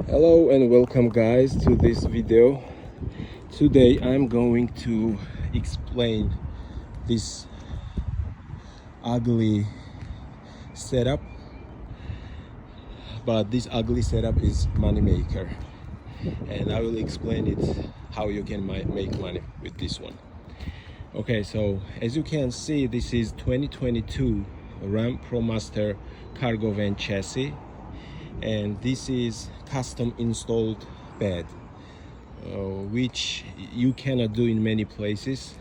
Hello and welcome guys to this video. Today I'm going to explain this ugly setup, but this ugly setup is money maker, and I will explain it how you can make money with this one. Okay, so as you can see, this is 2022 Ram Promaster cargo van chassis, and this is custom installed bed, which you cannot do in many places.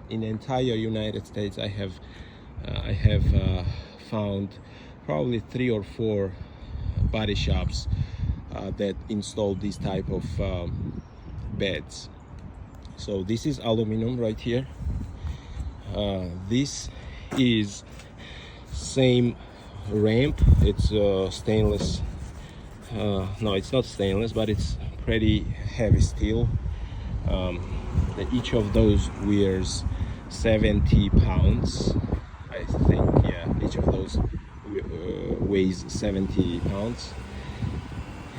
In the entire United States, I have found probably 3 or 4 body shops that install this type of beds. So this is aluminum right here. This is same ramp. It's stainless. No, it's not stainless, but it's pretty heavy steel. Each of those weighs 70 pounds, I think. Yeah, each of those weighs 70 pounds,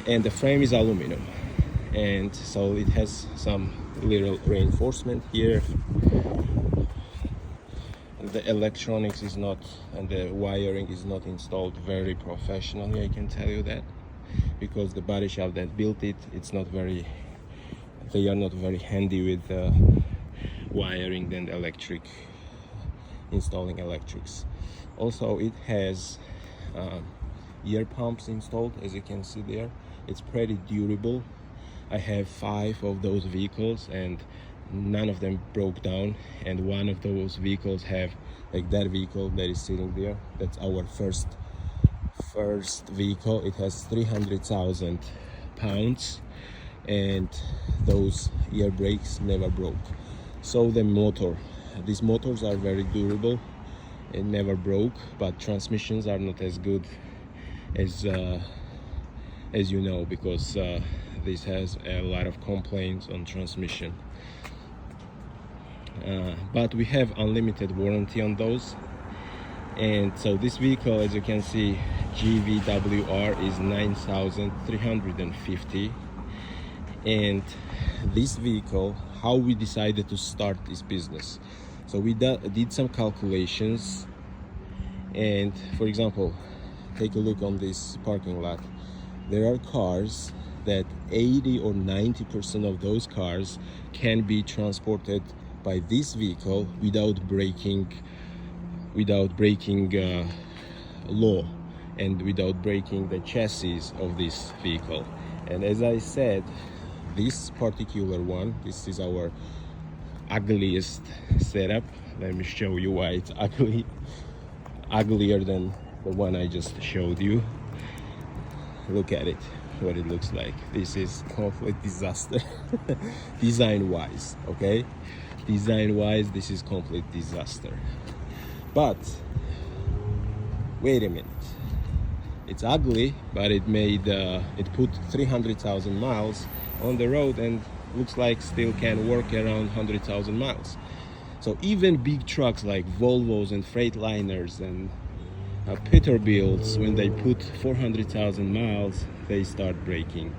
and the frame is aluminum, and so it has some little reinforcement here. The electronics is not, and the wiring is not installed very professionally, I can tell you that, because the body shop that built it, they are not very handy with wiring and installing electrics. Also, it has ear pumps installed, as you can see there. It's pretty durable. I have 5 of those vehicles and none of them broke down, and one of those vehicles have, like that vehicle that is sitting there, that's our first vehicle. It has 300,000 pounds, and those ear brakes never broke. So the motor, these motors are very durable, it never broke, but transmissions are not as good as you know, because this has a lot of complaints on transmission. But we have unlimited warranty on those. And so this vehicle, as you can see, GVWR is 9,350. And this vehicle, how we decided to start this business. So we did some calculations, and for example, take a look on this parking lot. There are cars that 80 or 90% of those cars can be transported by this vehicle without breaking law and without breaking the chassis of this vehicle. And as I said, this particular one, this is our ugliest setup. Let me show you why it's ugly, uglier than the one I just showed you. Look at it, what it looks like. This is complete disaster. Design wise, okay, design wise, this is complete disaster. But wait a minute, it's ugly, but it put 300,000 miles on the road, and looks like still can work around 100,000 miles. So even big trucks like Volvos and Freightliners and Peterbilts, when they put 400,000 miles, they start breaking,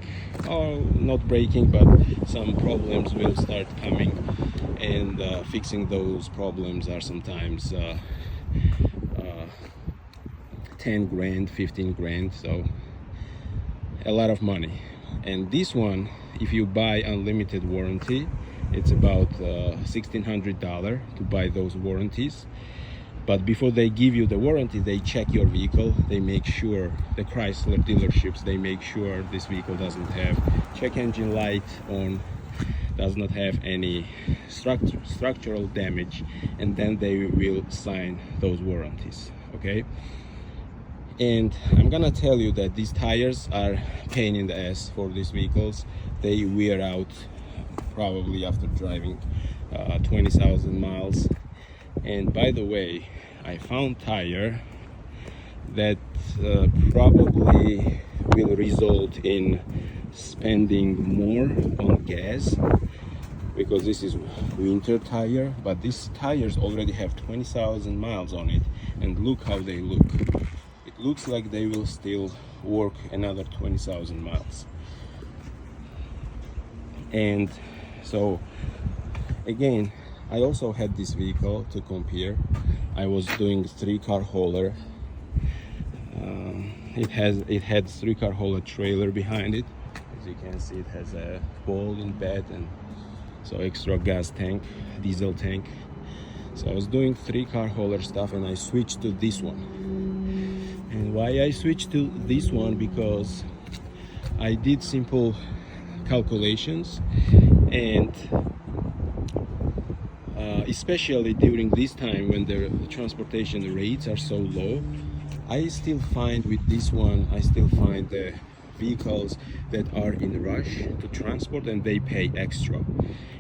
or not breaking, but some problems will start coming, and fixing those problems are sometimes 10 grand, 15 grand, so a lot of money. And this one, if you buy unlimited warranty, it's about $1,600 to buy those warranties. But before they give you the warranty, they check your vehicle. They make sure, the Chrysler dealerships, they make sure this vehicle doesn't have check engine light on, does not have any structural damage, and then they will sign those warranties, okay? And I'm gonna tell you that these tires are pain in the ass for these vehicles. They wear out probably after driving 20,000 miles. And by the way, I found tire that probably will result in spending more on gas, because this is winter tire, but these tires already have 20,000 miles on it, and look how they look. It looks like they will still work another 20,000 miles. And so again, I also had this vehicle to compare. I was doing 3-car hauler. It had 3-car hauler trailer behind it. As you can see, it has a wall in bed and so extra gas tank, diesel tank. So I was doing 3-car hauler stuff and I switched to this one. And why I switched to this one, because I did simple calculations, and especially during this time when the transportation rates are so low, I still find with this one, I still find the vehicles that are in rush to transport and they pay extra.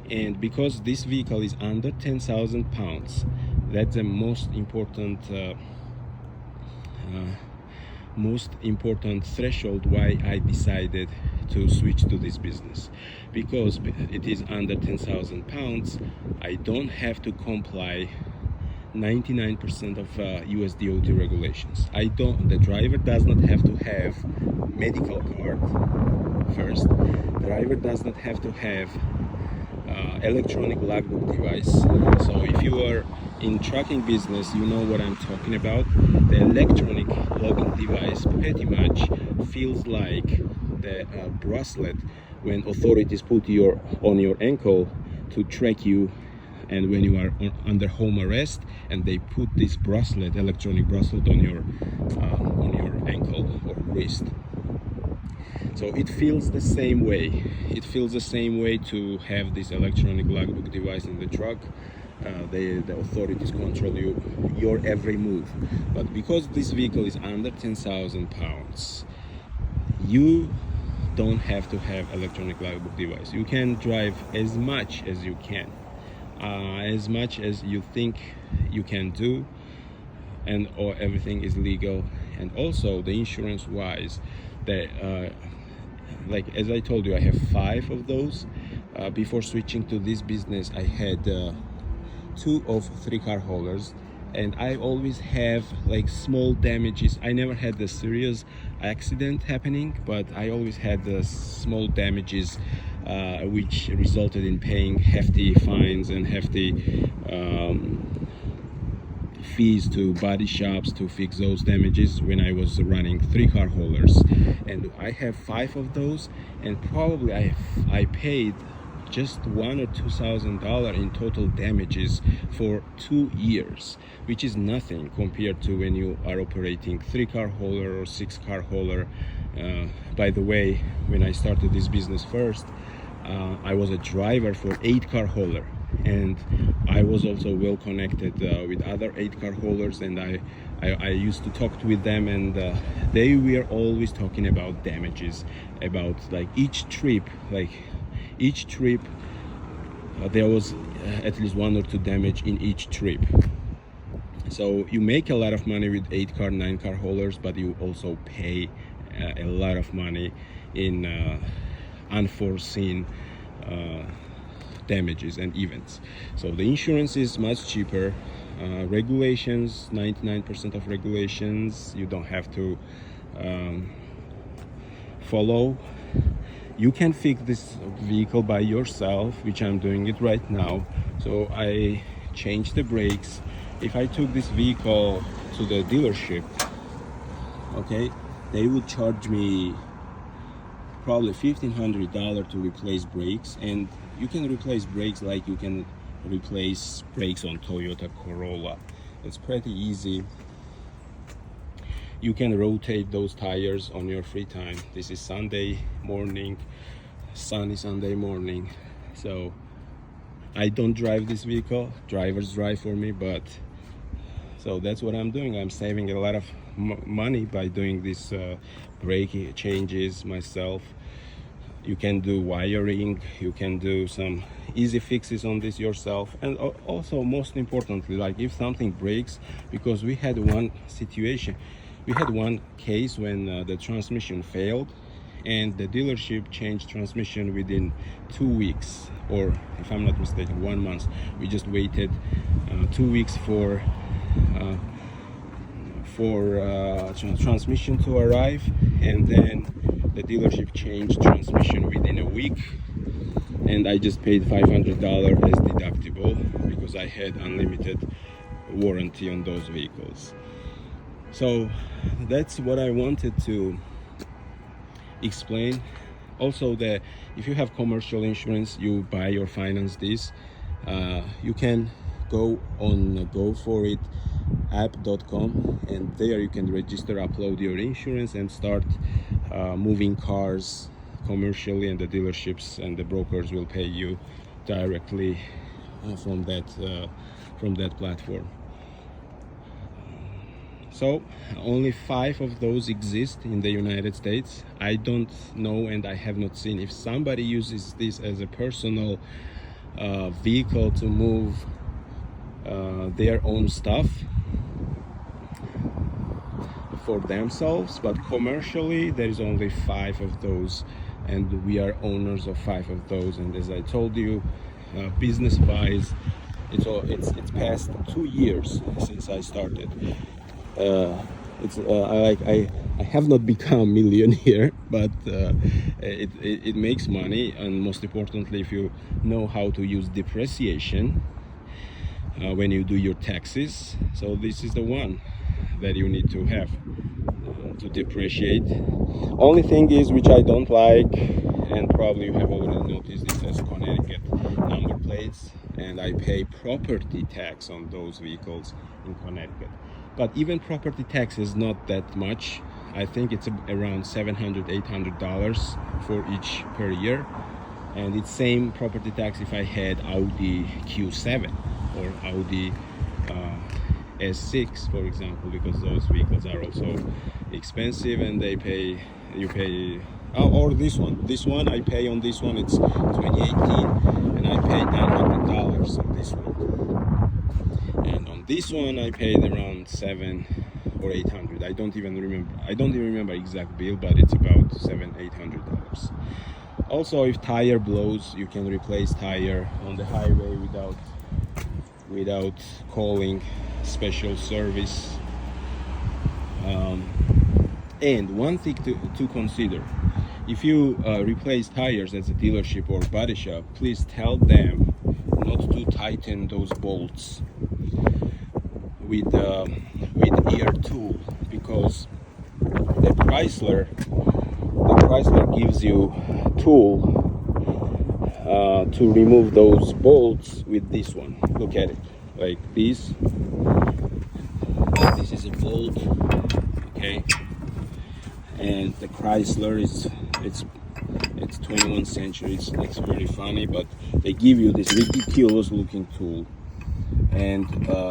And because this vehicle is under 10,000 pounds, that's the most important threshold why I decided to switch to this business. Because it is under 10,000 pounds, I don't have to comply 99% of USDOT regulations. The driver does not have to have medical card first. Driver does not have to have electronic logbook device. So if you are in trucking business, you know what I'm talking about. The electronic logging device pretty much feels like the bracelet when authorities put on your ankle to track you, and when you are under home arrest and they put this bracelet, electronic bracelet on your ankle or wrist. So it feels the same way. It feels the same way to have this electronic logbook device in the truck. The authorities control your every move. But because this vehicle is under 10,000 pounds, you don't have to have electronic logbook device. You can drive as much as you can, as much as you think you can do, and everything is legal. And also the insurance wise, like as I told you, I have 5 of those. Before switching to this business, I had 2 of 3-car haulers, and I always have like small damages. I never had the serious accident happening, but I always had the small damages, which resulted in paying hefty fines and hefty fees to body shops to fix those damages when I was running 3-car haulers. And I have 5 of those, and probably I paid just $1,000 or $2,000 in total damages for 2 years, which is nothing compared to when you are operating 3-car hauler or 6-car hauler. By the way, when I started this business first, I was a driver for 8-car hauler, and I was also well connected with other 8-car haulers, and I used to talk with them, and they were always talking about damages, about like each trip there was at least 1 or 2 damage in each trip. So you make a lot of money with 8-car, 9-car haulers, but you also pay a lot of money in unforeseen damages and events. So the insurance is much cheaper. Regulations, 99% of regulations you don't have to follow. You can fix this vehicle by yourself, which I'm doing it right now. So I changed the brakes. If I took this vehicle to the dealership, okay, they would charge me probably $1,500 to replace brakes. And you can replace brakes like you can replace brakes on Toyota Corolla. It's pretty easy. You can rotate those tires on your free time. This is Sunday morning, sunny Sunday morning. So I don't drive this vehicle, drivers drive for me, but so that's what I'm doing. I'm saving a lot of money by doing this brake changes myself. You can do wiring, you can do some easy fixes on this yourself. And also, most importantly, like if something breaks, because we had one case when the transmission failed, and the dealership changed transmission within 2 weeks, or if I'm not mistaken, 1 month. We just waited 2 weeks for transmission to arrive, and then the dealership changed transmission within a week, and I just paid $500 as deductible because I had unlimited warranty on those vehicles. So that's what I wanted to explain. Also, that if you have commercial insurance, you buy or finance this, you can go on Goforit app.com, and there you can register, upload your insurance, and start moving cars commercially, and the dealerships and the brokers will pay you directly from that platform. So only 5 of those exist in the United States. I don't know, and I have not seen if somebody uses this as a personal vehicle to move their own stuff for themselves, but commercially there is only 5 of those, and we are owners of 5 of those. And as I told you, business wise, it's past 2 years since I started. I have not become millionaire, but it makes money, and most importantly, if you know how to use depreciation when you do your taxes. So this is the one that you need to have to depreciate. Only thing is, which I don't like, and probably you have already noticed, it says Connecticut number plates, and I pay property tax on those vehicles in Connecticut. But even property tax is not that much. I think it's around $700, $800 for each per year, and it's same property tax if I had Audi Q7 or Audi S6, for example, because those vehicles are also expensive, and you pay. Or this one I pay on this one, it's 2018, and I paid $900 on this one, and on this one I paid around $700 or $800. I don't even remember exact bill, but it's about $700-800. Also, if tire blows, you can replace tire on the highway without calling special service. And one thing to consider, if you replace tires at a dealership or body shop, please tell them not to tighten those bolts with ear tool, because the Chrysler gives you tool to remove those bolts with this one. Look at it, like this. This is a bolt, okay, and the Chrysler it's 21st century. It's very funny, but they give you this ridiculous looking tool, and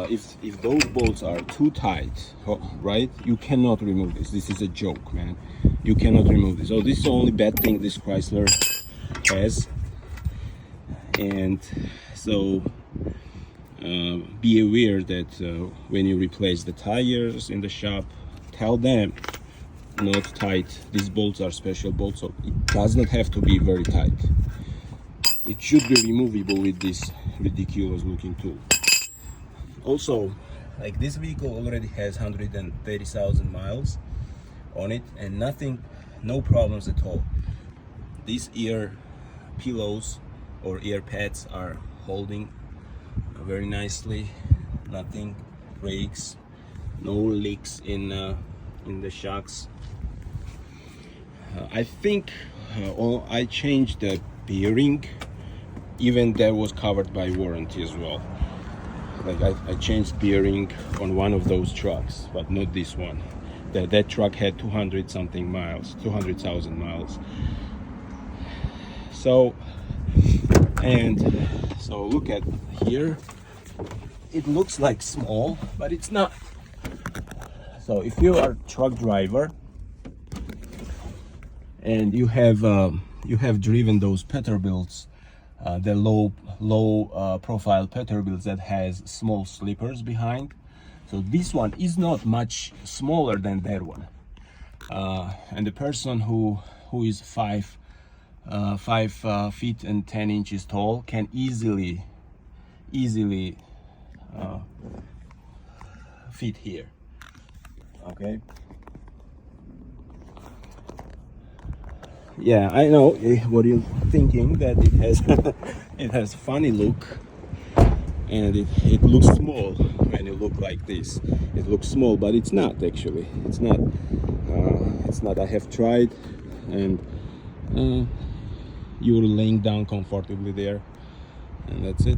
if those bolts are too tight, right, you cannot remove this. This is a joke, man. You cannot remove this. So this is the only bad thing this Chrysler has. And so be aware that when you replace the tires in the shop, tell them not tight. These bolts are special bolts, so it does not have to be very tight. It should be removable with this ridiculous looking tool. Also, like, this vehicle already has 130,000 miles on it, and no problems at all. These ear pillows or ear pads are holding very nicely. Nothing breaks, no leaks in the shocks. I think I changed the bearing, even that was covered by warranty as well. Like, I changed bearing on one of those trucks, but not this one. That truck had 200,000 miles. So look at here. It looks like small, but it's not. So if you are a truck driver and you have driven those Peterbilts, the low profile Peterbilts that has small slippers behind, so this one is not much smaller than that one, and the person who is 5 feet and 10 inches tall can easily fit here. Okay, Yeah, I know what you're thinking, that it has it has funny look, and it looks small when you look like this. It looks small, but it's not actually. It's not. It's not. I have tried, and you're laying down comfortably there, and that's it.